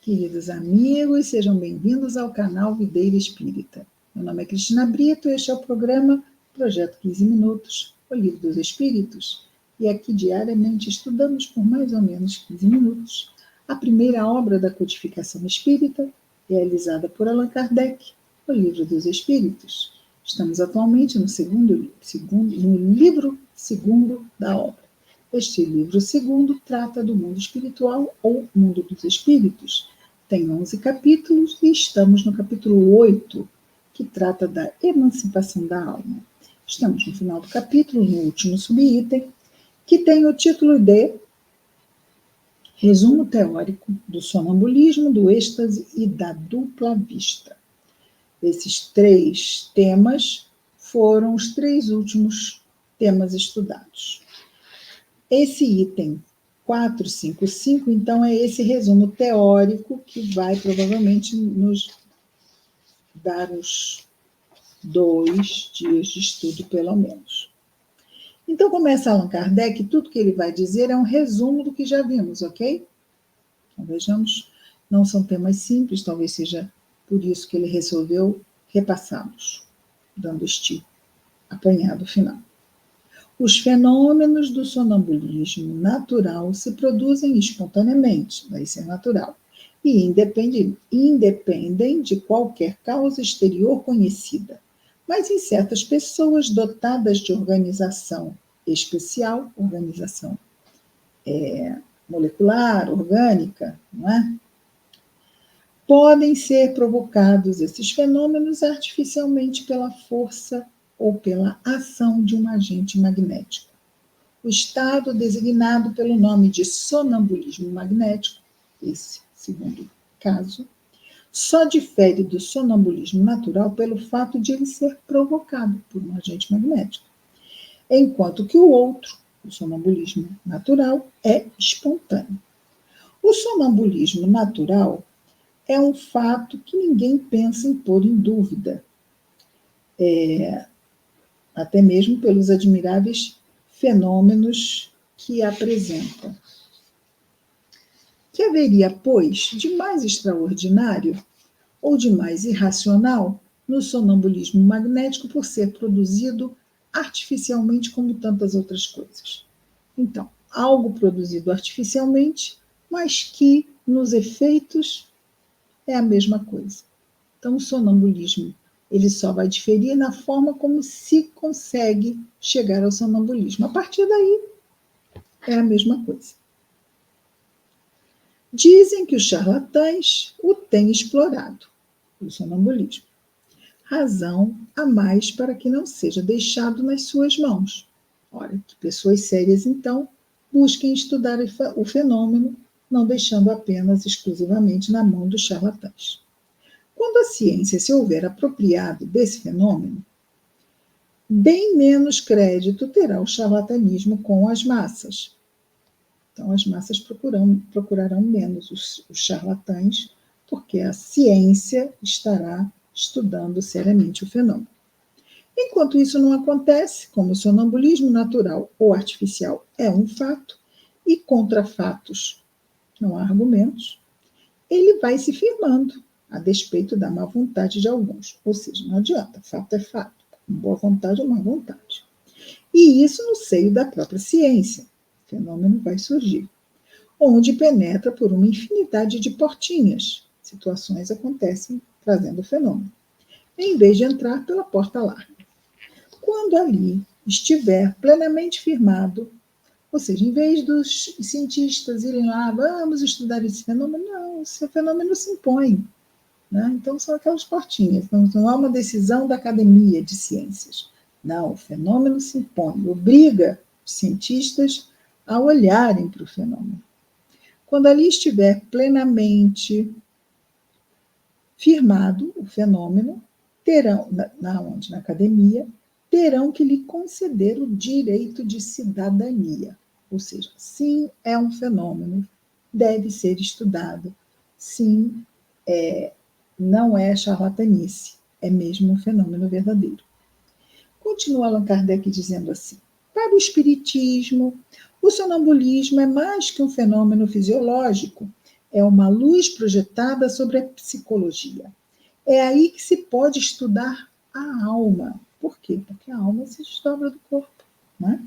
Queridos amigos, sejam bem-vindos ao canal Videira Espírita. Meu nome é Cristina Brito e este é o programa Projeto 15 Minutos, o Livro dos Espíritos. E aqui diariamente estudamos por mais ou menos 15 minutos a primeira obra da codificação espírita, realizada por Allan Kardec, o Livro dos Espíritos. Estamos atualmente no livro segundo da obra. Este livro segundo trata do mundo espiritual ou mundo dos espíritos. Tem 11 capítulos e estamos no capítulo 8, que trata da emancipação da alma. Estamos no final do capítulo, no último subitem, que tem o título de Resumo Teórico do Sonambulismo, do Êxtase e da Dupla Vista. Esses 3 temas foram os 3 últimos temas estudados. Esse item 455, então, é esse resumo teórico que vai provavelmente nos dar os 2 dias de estudo, pelo menos. Então, começa Allan Kardec, tudo que ele vai dizer é um resumo do que já vimos, ok? Então, vejamos, não são temas simples, talvez seja por isso que ele resolveu repassá-los, dando este apanhado final. Os fenômenos do sonambulismo natural se produzem espontaneamente, vai ser natural, e independem de qualquer causa exterior conhecida. Mas em certas pessoas dotadas de organização especial, organização molecular, orgânica, não é? Podem ser provocados esses fenômenos artificialmente pela força ou pela ação de um agente magnético. O estado designado pelo nome de sonambulismo magnético, esse segundo caso, só difere do sonambulismo natural pelo fato de ele ser provocado por um agente magnético, enquanto que o outro, o sonambulismo natural, é espontâneo. O sonambulismo natural é um fato que ninguém pensa em pôr em dúvida, até mesmo pelos admiráveis fenômenos que apresenta. Que haveria, pois, de mais extraordinário ou de mais irracional no sonambulismo magnético por ser produzido artificialmente como tantas outras coisas? Então, algo produzido artificialmente, mas que nos efeitos é a mesma coisa. Então, o sonambulismo ele só vai diferir na forma como se consegue chegar ao sonambulismo. A partir daí, é a mesma coisa. Dizem que os charlatães o têm explorado, o sonambulismo. Razão a mais para que não seja deixado nas suas mãos. Ora, que pessoas sérias, então, busquem estudar o fenômeno, não deixando apenas exclusivamente na mão dos charlatães. Quando a ciência se houver apropriado desse fenômeno, bem menos crédito terá o charlatanismo com as massas. Então, as massas procurarão menos os charlatães, porque a ciência estará estudando seriamente o fenômeno. Enquanto isso não acontece, como o sonambulismo natural ou artificial é um fato, e contra fatos não há argumentos, ele vai se firmando, a despeito da má vontade de alguns. Ou seja, não adianta, fato é fato, com boa vontade ou má vontade. E isso no seio da própria ciência. O fenômeno vai surgir, onde penetra por uma infinidade de portinhas. Situações acontecem trazendo o fenômeno, em vez de entrar pela porta larga. Quando ali estiver plenamente firmado, ou seja, em vez dos cientistas irem lá, vamos estudar esse fenômeno, não, esse fenômeno se impõe. Né? Então, são aquelas portinhas. Não há uma decisão da Academia de Ciências. Não, o fenômeno se impõe, obriga os cientistas a olharem para o fenômeno. Quando ali estiver plenamente firmado o fenômeno, terão, na Academia, terão que lhe conceder o direito de cidadania. Ou seja, sim, é um fenômeno, deve ser estudado. Sim, não é charlatanice, é mesmo um fenômeno verdadeiro. Continua Allan Kardec dizendo assim: para o espiritismo, o sonambulismo é mais que um fenômeno fisiológico, é uma luz projetada sobre a psicologia. É aí que se pode estudar a alma. Por quê? Porque a alma se desdobra do corpo, né?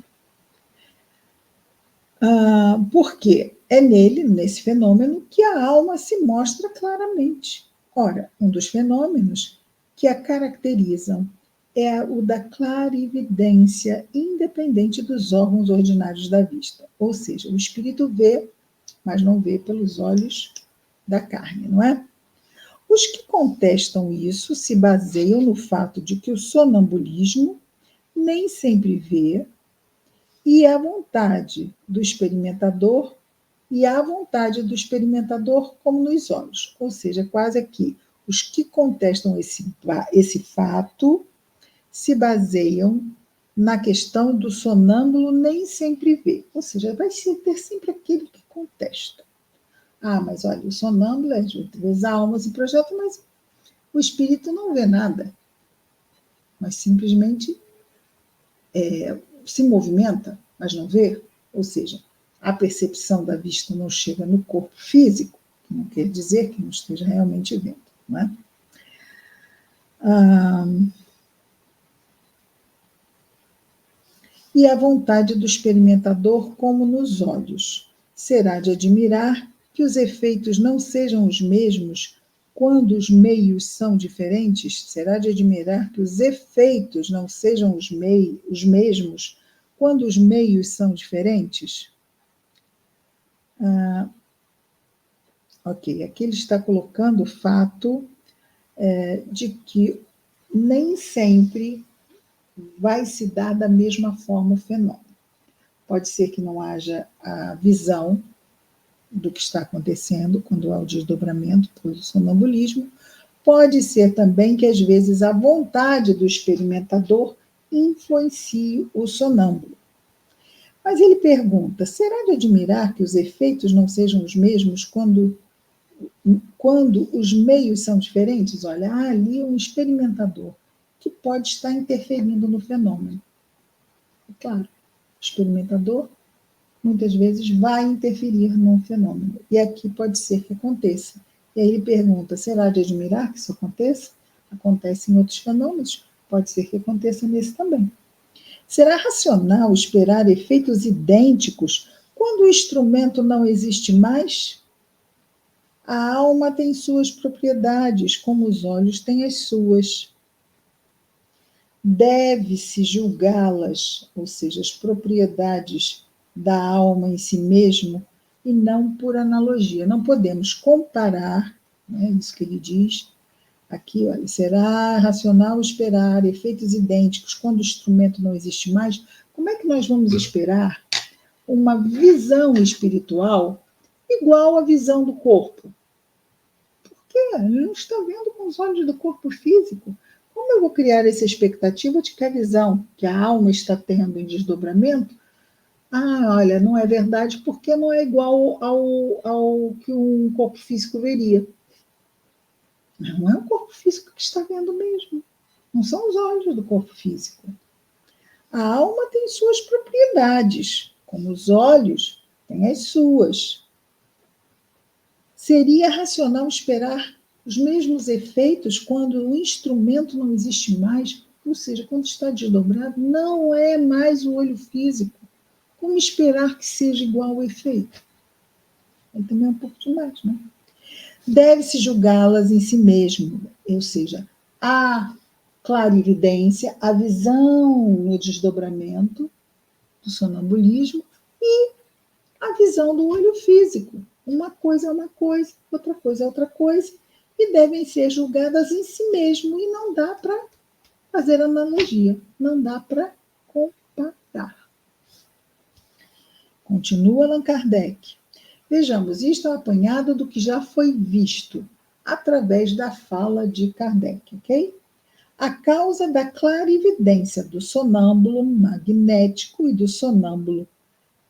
Porque é nesse fenômeno, que a alma se mostra claramente. Ora, um dos fenômenos que a caracterizam é o da clarividência, independente dos órgãos ordinários da vista. Ou seja, o espírito vê, mas não vê pelos olhos da carne, não é? Os que contestam isso se baseiam no fato de que o sonambulismo nem sempre vê, e a vontade do experimentador, como nos olhos. Ou seja, quase aqui, os que contestam esse fato se baseiam na questão do sonâmbulo nem sempre vê. Ou seja, vai ter sempre aquele que contesta. Mas olha, o sonâmbulo às vezes a alma se projeta, mas o espírito não vê nada, mas simplesmente se movimenta, mas não vê. Ou seja, a percepção da vista não chega no corpo físico, que não quer dizer que não esteja realmente vendo, não é? E a vontade do experimentador, como nos olhos, será de admirar que os efeitos não sejam os mesmos quando os meios são diferentes? Será de admirar que os efeitos não sejam os mesmos quando os meios são diferentes? Ok, aqui ele está colocando o fato de que nem sempre vai se dar da mesma forma o fenômeno. Pode ser que não haja a visão do que está acontecendo quando há o desdobramento pelo sonambulismo. Pode ser também que, às vezes, a vontade do experimentador influencie o sonâmbulo. Mas ele pergunta, será de admirar que os efeitos não sejam os mesmos quando os meios são diferentes? Olha, há ali um experimentador que pode estar interferindo no fenômeno. É claro, o experimentador muitas vezes vai interferir no fenômeno. E aqui pode ser que aconteça. E aí ele pergunta, será de admirar que isso aconteça? Acontece em outros fenômenos, pode ser que aconteça nesse também. Será racional esperar efeitos idênticos quando o instrumento não existe mais? A alma tem suas propriedades, como os olhos têm as suas. Deve-se julgá-las, ou seja, as propriedades da alma em si mesmo, e não por analogia. Não podemos comparar, né, isso que ele diz aqui, olha, será racional esperar efeitos idênticos quando o instrumento não existe mais? Como é que nós vamos esperar uma visão espiritual igual à visão do corpo? Porque ele não está vendo com os olhos do corpo físico. Como eu vou criar essa expectativa de que a visão que a alma está tendo em desdobramento, olha, não é verdade porque não é igual ao que um corpo físico veria. Não é o corpo físico que está vendo mesmo. Não são os olhos do corpo físico. A alma tem suas propriedades, como os olhos têm as suas. Seria racional esperar os mesmos efeitos quando o instrumento não existe mais, ou seja, quando está desdobrado, não é mais o olho físico. Como esperar que seja igual ao efeito? Aí também é um pouco demais, né? Deve-se julgá-las em si mesmo, ou seja, a clarividência, a visão no desdobramento do sonambulismo e a visão do olho físico. Uma coisa é uma coisa, outra coisa é outra coisa, e devem ser julgadas em si mesmo, e não dá para fazer analogia, não dá para comparar. Continua Allan Kardec. Vejamos, isto é um apanhado do que já foi visto através da fala de Kardec, ok? A causa da clarividência do sonâmbulo magnético e do sonâmbulo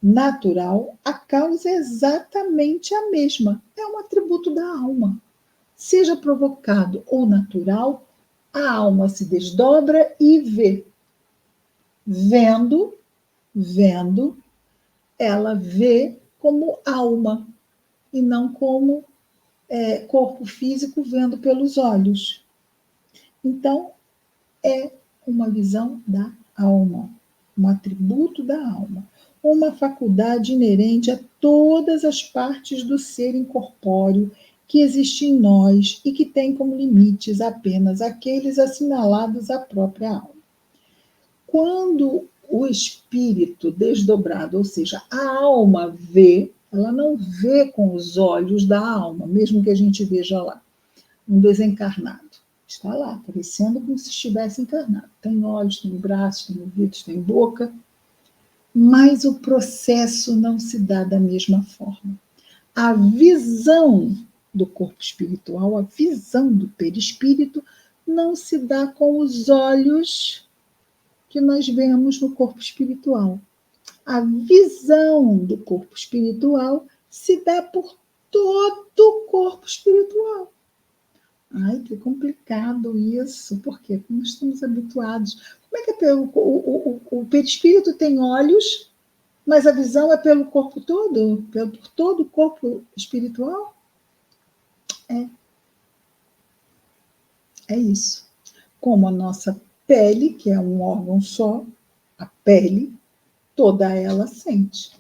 natural, a causa é exatamente a mesma, é um atributo da alma. Seja provocado ou natural, a alma se desdobra e vê. Vendo, ela vê como alma e não como corpo físico vendo pelos olhos. Então, é uma visão da alma, um atributo da alma, uma faculdade inerente a todas as partes do ser incorpóreo que existe em nós e que tem como limites apenas aqueles assinalados à própria alma. Quando o espírito desdobrado, ou seja, a alma vê, ela não vê com os olhos da alma, mesmo que a gente veja lá, um desencarnado. Está lá, parecendo como se estivesse encarnado. Tem olhos, tem braços, tem ouvidos, tem boca, mas o processo não se dá da mesma forma. A visão do corpo espiritual, a visão do perispírito, não se dá com os olhos que nós vemos no corpo espiritual. A visão do corpo espiritual se dá por todo o corpo espiritual. Ai, que complicado isso, porque nós estamos habituados. Como é que o perispírito tem olhos, mas a visão é pelo corpo todo? Por todo o corpo espiritual? É isso. Como a nossa pele, que é um órgão só, a pele, toda ela sente.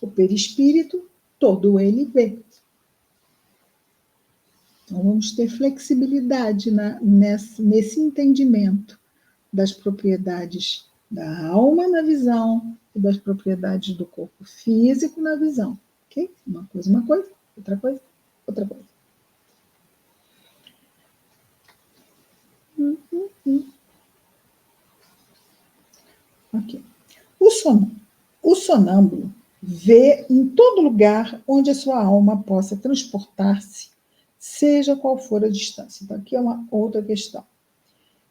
O perispírito, todo ele vê. Então, vamos ter flexibilidade nesse entendimento das propriedades da alma na visão e das propriedades do corpo físico na visão. Ok? Uma coisa, outra coisa, outra coisa. Ok. O sonâmbulo vê em todo lugar onde a sua alma possa transportar-se, seja qual for a distância. Então, aqui é uma outra questão.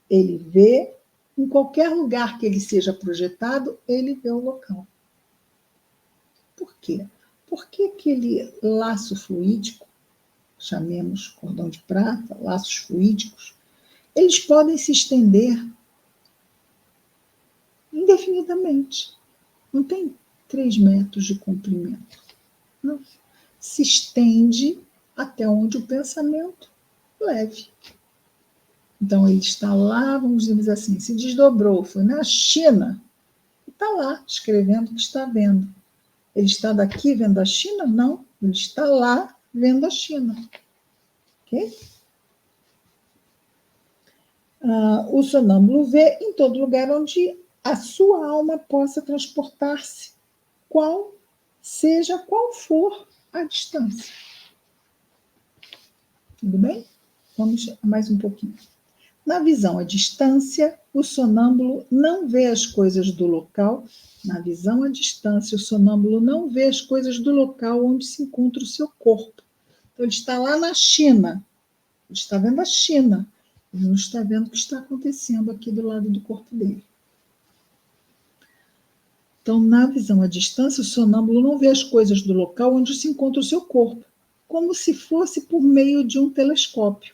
Ele vê em qualquer lugar que ele seja projetado, ele vê o local. Por quê? Porque aquele laço fluídico, chamemos cordão de prata, laços fluídicos, eles podem se estender indefinidamente. Não tem 3 metros de comprimento. Não. Se estende até onde o pensamento leve. Então, ele está lá, vamos dizer assim, se desdobrou, foi na China, e está lá, escrevendo o que está vendo. Ele está daqui vendo a China? Não, ele está lá vendo a China. Ok? O sonâmbulo vê em todo lugar onde a sua alma possa transportar-se, seja qual for a distância. Tudo bem? Vamos mais um pouquinho. Na visão à distância, o sonâmbulo não vê as coisas do local. Na visão à distância, o sonâmbulo não vê as coisas do local onde se encontra o seu corpo. Então, ele está lá na China. Ele está vendo a China. Ele não está vendo o que está acontecendo aqui do lado do corpo dele. Então, na visão à distância, o sonâmbulo não vê as coisas do local onde se encontra o seu corpo, como se fosse por meio de um telescópio.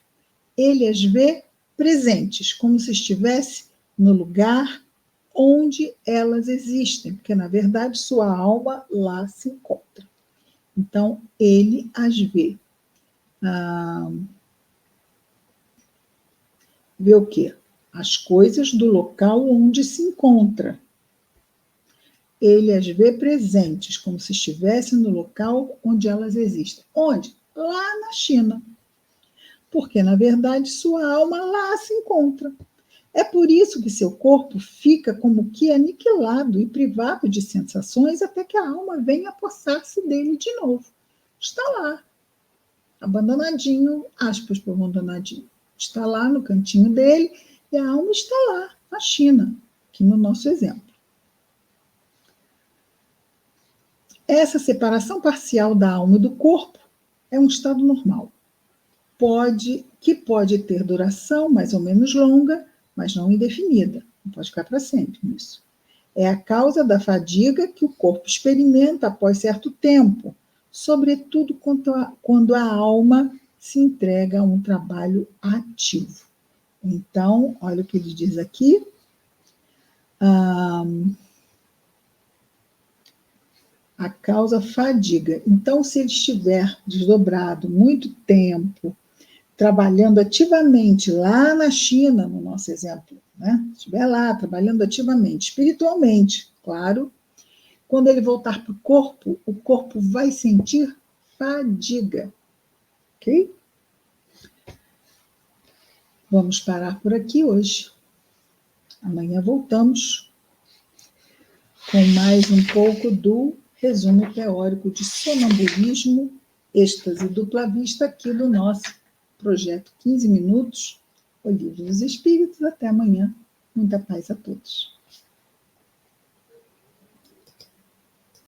Ele as vê presentes, como se estivesse no lugar onde elas existem, porque, na verdade, sua alma lá se encontra. Então, ele as vê. Vê o quê? As coisas do local onde se encontra. Ele as vê presentes, como se estivesse no local onde elas existem. Onde? Lá na China. Porque, na verdade, sua alma lá se encontra. É por isso que seu corpo fica como que aniquilado e privado de sensações até que a alma venha apossar-se dele de novo. Está lá, abandonadinho, aspas para abandonadinho. Está lá no cantinho dele e a alma está lá, na China, aqui no nosso exemplo. Essa separação parcial da alma e do corpo é um estado normal. Que pode ter duração mais ou menos longa, mas não indefinida. Não pode ficar para sempre nisso. É a causa da fadiga que o corpo experimenta após certo tempo, sobretudo quando a alma se entrega a um trabalho ativo. Então, olha o que ele diz aqui. A causa fadiga. Então, se ele estiver desdobrado muito tempo, trabalhando ativamente lá na China, no nosso exemplo, né? Estiver lá trabalhando ativamente, espiritualmente, claro, quando ele voltar para o corpo vai sentir fadiga, ok? Vamos parar por aqui hoje. Amanhã voltamos com mais um pouco do resumo teórico de sonambulismo, êxtase dupla vista aqui do nosso projeto 15 minutos, o Livro dos Espíritos. Até amanhã. Muita paz a todos.